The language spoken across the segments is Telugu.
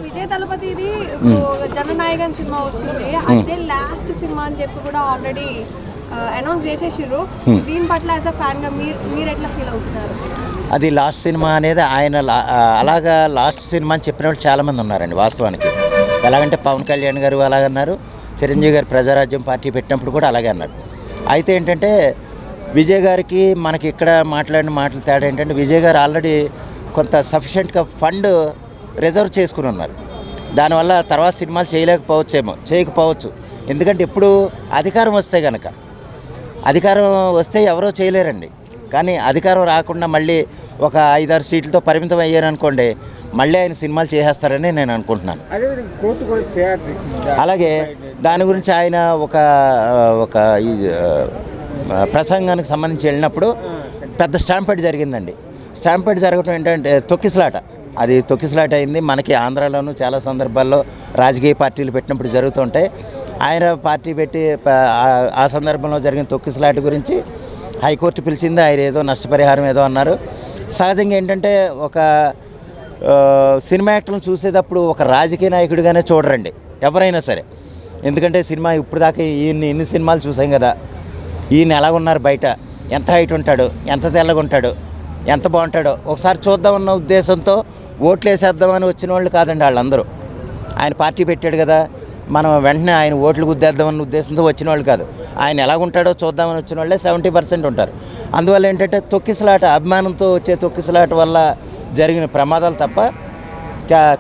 విజయ్ దళపతి ఇది జననాయకన్ సినిమా వస్తుంది, అదే లాస్ట్ సినిమా అని చెప్పి కూడా ఆల్రెడీ అనౌన్స్ చేసేసిర్రు. దీని పట్ల యాజ్ అ ఫ్యాన్ గా మీరు ఎట్లా ఫీల్ అవుతున్నారు? అది లాస్ట్ సినిమా అనేది ఆయన అలాగా లాస్ట్ సినిమా అని చెప్పిన వాళ్ళు చాలామంది ఉన్నారండి వాస్తవానికి. ఎలాగంటే పవన్ కళ్యాణ్ గారు అలాగన్నారు, చిరంజీవి గారు ప్రజారాజ్యం పార్టీ పెట్టినప్పుడు కూడా అలాగే అన్నారు. అయితే ఏంటంటే విజయ్ గారికి మనకి ఇక్కడ మాట్లాడిన మాటలు తేడా ఏంటంటే, విజయ్ గారు ఆల్రెడీ కొంత సఫిషియెంట్గా ఫండ్ రిజర్వ్ చేసుకుని ఉన్నారు. దానివల్ల తర్వాత సినిమాలు చేయకపోవచ్చు. ఎందుకంటే ఇప్పుడు అధికారం వస్తే కనుక, అధికారం వస్తే ఎవరో చేయలేరండి. కానీ అధికారం రాకుండా మళ్ళీ ఒక 5-6 సీట్లతో పరిమితం అయ్యారనుకోండి, మళ్ళీ ఆయన సినిమాలు చేసేస్తారని నేను అనుకుంటున్నాను. అలాగే దాని గురించి ఆయన ఒక ప్రసంగానికి సంబంధించి వెళ్ళినప్పుడు పెద్ద స్టాంపేడ్ జరిగిందండి. స్టాంపేడ్ జరగడం ఏంటంటే తొక్కిసలాట అయింది. మనకి ఆంధ్రాలోనూ చాలా సందర్భాల్లో రాజకీయ పార్టీలు పెట్టినప్పుడు జరుగుతుంటాయి. ఆయన పార్టీ పెట్టి ఆ సందర్భంలో జరిగిన తొక్కిసలాట గురించి హైకోర్టు పిలిచింది. ఆయన ఏదో నష్టపరిహారం ఏదో అన్నారు. సహజంగా ఏంటంటే ఒక సినిమా యాక్టర్లను చూసేటప్పుడు ఒక రాజకీయ నాయకుడిగానే చూడరండి ఎవరైనా సరే. ఎందుకంటే సినిమా ఇప్పుడు దాకా ఇన్ని సినిమాలు చూసాం కదా, ఈయన ఎలాగున్నారు, బయట ఎంత హైట్ ఉంటాడు, ఎంత తెల్లగా ఉంటాడు, ఎంత బాగుంటాడో ఒకసారి చూద్దామన్న ఉద్దేశంతో ఓట్లు వేసేద్దామని వచ్చిన వాళ్ళు కాదండి వాళ్ళందరూ. ఆయన పార్టీ పెట్టాడు కదా, మనం వెంటనే ఆయన ఓట్లు గుద్దేద్దామన్న ఉద్దేశంతో వచ్చిన వాళ్ళు కాదు. ఆయన ఎలాగుంటాడో చూద్దామని వచ్చిన వాళ్ళే 70% ఉంటారు. అందువల్ల ఏంటంటే తొక్కిసలాట, అభిమానంతో వచ్చే తొక్కిసలాట వల్ల జరిగిన ప్రమాదాలు తప్ప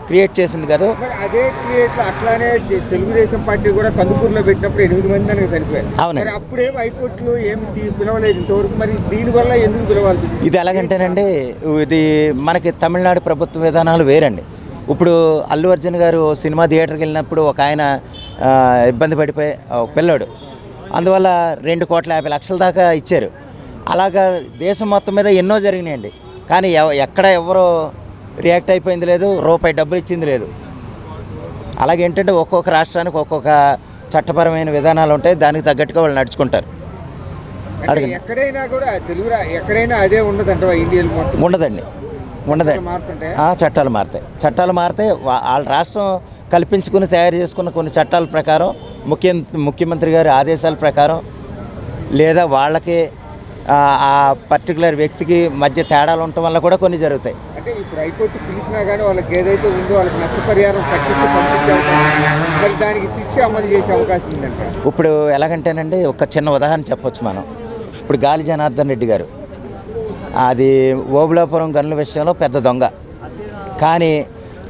క్రియేట్ చేసింది కదా. అదే క్రియేట్ అట్లానే తెలుగుదేశం పార్టీ కూడా కందుకూరులో పెట్టినప్పుడు 8 మంది అనేది చనిపోయారు. అవునండి. అప్పుడేం హైకోర్టులో ఏమి పిలవలేదు ఇంతవరకు. మరి దీనివల్ల ఎందుకు పిలవాలి? ఇది ఎలాగంటేనండి, ఇది మనకి తమిళనాడు ప్రభుత్వ విధానాలు వేరండి. ఇప్పుడు అల్లు అర్జున్ గారు సినిమా థియేటర్కి వెళ్ళినప్పుడు ఒక ఆయన ఇబ్బంది పడిపోయి ఒక పిల్లాడు, అందువల్ల 2,50,00,000 దాకా ఇచ్చారు. అలాగా దేశం మొత్తం మీద ఎన్నో జరిగినాయండి. కానీ ఎక్కడ ఎవరో రియాక్ట్ అయిపోయింది లేదు, రూపాయి డబ్బులు ఇచ్చింది లేదు. అలాగేంటంటే ఒక్కొక్క రాష్ట్రానికి ఒక్కొక్క చట్టపరమైన విధానాలు ఉంటాయి, దానికి తగ్గట్టుగా వాళ్ళు నడుచుకుంటారు. ఎక్కడైనా కూడా ఎక్కడైనా అదే ఉండదంట ఇండియాలో? ఉండదండి. చట్టాలు మారితే వాళ్ళ రాష్ట్రం కల్పించుకుని తయారు చేసుకున్న కొన్ని చట్టాల ప్రకారం, ముఖ్యమంత్రి గారి ఆదేశాల ప్రకారం, లేదా వాళ్ళకి ఆ పర్టికులర్ వ్యక్తికి మధ్య తేడాలు ఉండటం వల్ల కూడా కొన్ని జరుగుతాయి. అంటే ఇప్పుడు హైకోర్టు పిలిచినా కానీ వాళ్ళకి ఏదైతే ఉందో వాళ్ళకి నష్టపరిహారం కట్టించి పంపించాలి, దానికి శిక్ష అమలు చేసే అవకాశం ఉందంట. ఇప్పుడు ఎలాగంటేనండి, ఒక చిన్న ఉదాహరణ చెప్పొచ్చు మనం. ఇప్పుడు గాలి జనార్దన్ రెడ్డి గారు అది ఓబులాపురం గనుల విషయంలో పెద్ద దొంగ, కానీ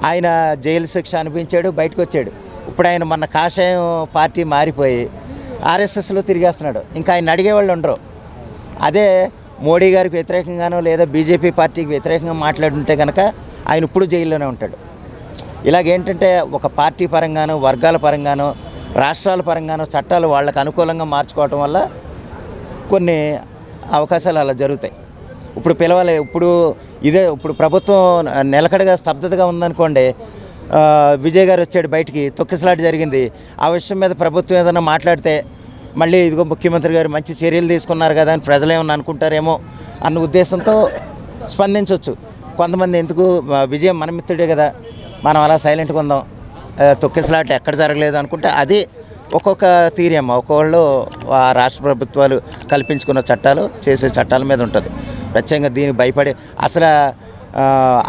ఆయన జైలు శిక్ష అనిపించాడు, బయటకు వచ్చాడు. ఇప్పుడు ఆయన మొన్న కాషాయం పార్టీ మారిపోయి ఆర్ఎస్ఎస్లో తిరిగేస్తున్నాడు. ఇంకా ఆయన అడిగేవాళ్ళు ఉండరు. అదే మోడీ గారికి వ్యతిరేకంగానో లేదా బీజేపీ పార్టీకి వ్యతిరేకంగా మాట్లాడుంటే కనుక ఆయన ఇప్పుడు జైల్లోనే ఉంటాడు. ఇలాగేంటంటే ఒక పార్టీ పరంగానో, వర్గాల పరంగానో, రాష్ట్రాల పరంగానో చట్టాలు వాళ్ళకు అనుకూలంగా మార్చుకోవటం వల్ల కొన్ని అవకాశాలు అలా జరుగుతాయి. ఇప్పుడు ప్రభుత్వం నిలకడగా స్తబ్దతగా ఉందనుకోండి, విజయ్ గారు వచ్చాడు బయటికి, తొక్కిసలాట జరిగింది, ఆ విషయం మీద ప్రభుత్వం ఏదైనా మాట్లాడితే మళ్ళీ ఇదిగో ముఖ్యమంత్రి గారు మంచి చర్యలు తీసుకున్నారు కదా అని ప్రజలేమన్నా అనుకుంటారేమో అన్న ఉద్దేశంతో స్పందించవచ్చు. కొంతమంది ఎందుకు, విజయం మన మిత్రుడే కదా, మనం అలా సైలెంట్గా ఉందాం, తొక్కిసలాట ఎక్కడ జరగలేదు అనుకుంటే అది ఒక్కొక్క థియరీ అమ్మ. ఒక్కొక్కళ్ళు ఆ రాష్ట్ర ప్రభుత్వాలు కల్పించుకున్న చట్టాలు, చేసే చట్టాల మీద ఉంటుంది. ప్రత్యేకంగా దీనికి భయపడే అసలు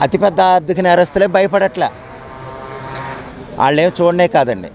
అతిపెద్ద ఆర్థిక నేరస్తులే భయపడట్లే, వాళ్ళేం చూడనే కాదండి.